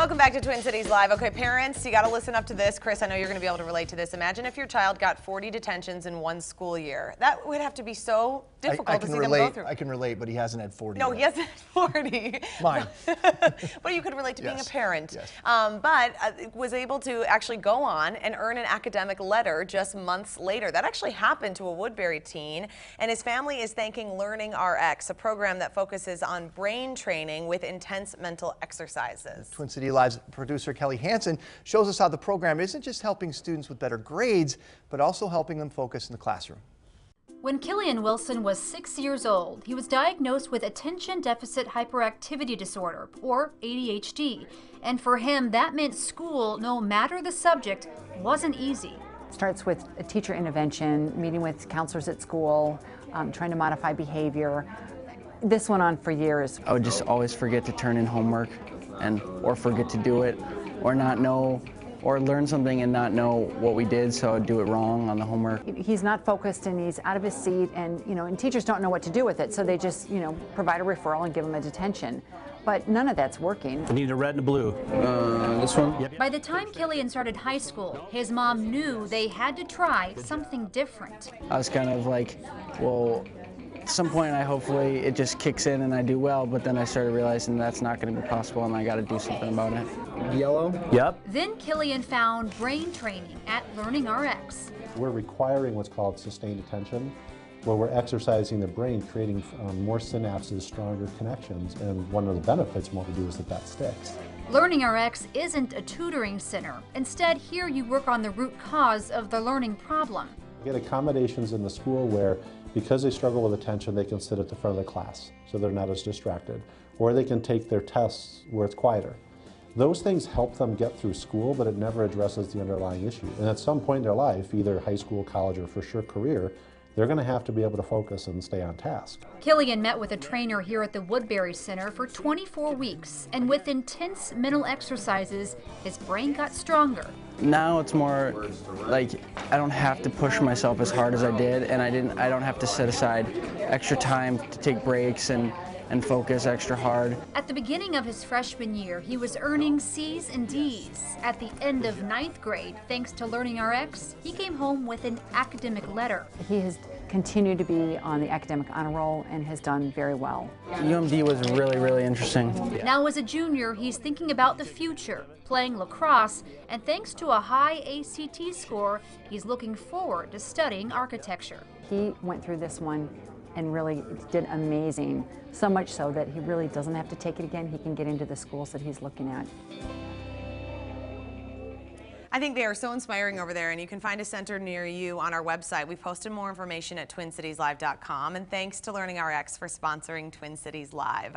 Welcome back to Twin Cities Live. Okay, parents, you got to listen up to this. Chris, I know you're going to be able to relate to this. Imagine if your child got 40 detentions in one school year. That would have to be so difficult to see them go through. I can relate, but he hasn't had 40 No, yet. he hasn't had 40. Mine. But you could relate to being a parent. Yes. But was able to actually go on and earn an academic letter just months later. That actually happened to a Woodbury teen, and his family is thanking LearningRx, a program that focuses on brain training with intense mental exercises. Twin City Live's producer Kelly Hansen shows us how the program isn't just helping students with better grades, but also helping them focus in the classroom. When Kilian Wilson was 6 years old, he was diagnosed with attention deficit hyperactivity disorder, or ADHD. And for him, that meant school, no matter the subject, wasn't easy. It starts with a teacher intervention, meeting with counselors at school, trying to modify behavior. This went on for years. I would just always forget to turn in homework or forget to do it, or not know, or learn something and not know what we did, so I'd do it wrong on the homework. He's not focused and he's out of his seat, and and teachers don't know what to do with it, so they just provide a referral and give him a detention. But none of that's working. I need a red and a blue. This one? Yep. By the time Kilian started high school, his mom knew they had to try something different. I was kind of like, well, at some point hopefully it just kicks in and I do well, but then I started realizing that's not going to be possible and I got to do something about it. Yellow? Yep. Then Kilian found brain training at LearningRx. We're requiring what's called sustained attention, where we're exercising the brain, creating more synapses, stronger connections, and one of the benefits from what we do is that sticks. LearningRx isn't a tutoring center. Instead, here you work on the root cause of the learning problem. We get accommodations in the school where, because they struggle with attention, they can sit at the front of the class so they're not as distracted, or they can take their tests where it's quieter. Those things help them get through school, but it never addresses the underlying issue. And at some point in their life, either high school, college, or for sure career, they're going to have to be able to focus and stay on task. Kilian met with a trainer here at the Woodbury Center for 24 weeks, and with intense mental exercises, his brain got stronger. Now it's more like I don't have to push myself as hard as I did, and I don't have to set aside extra time to take breaks and focus extra hard. At the beginning of his freshman year, he was earning C's and D's. At the end of 9th grade, thanks to LearningRx, he came home with an academic letter. He has continued to be on the academic honor roll and has done very well. UMD was really, really interesting. Now as a junior, he's thinking about the future, playing lacrosse, and thanks to a high ACT score, he's looking forward to studying architecture. He went through this one and really did amazing, so much so that he really doesn't have to take it again. He can get into the schools that he's looking at. I think they are so inspiring over there, and you can find a center near you on our website. We've posted more information at twincitieslive.com, and thanks to LearningRx for sponsoring Twin Cities Live.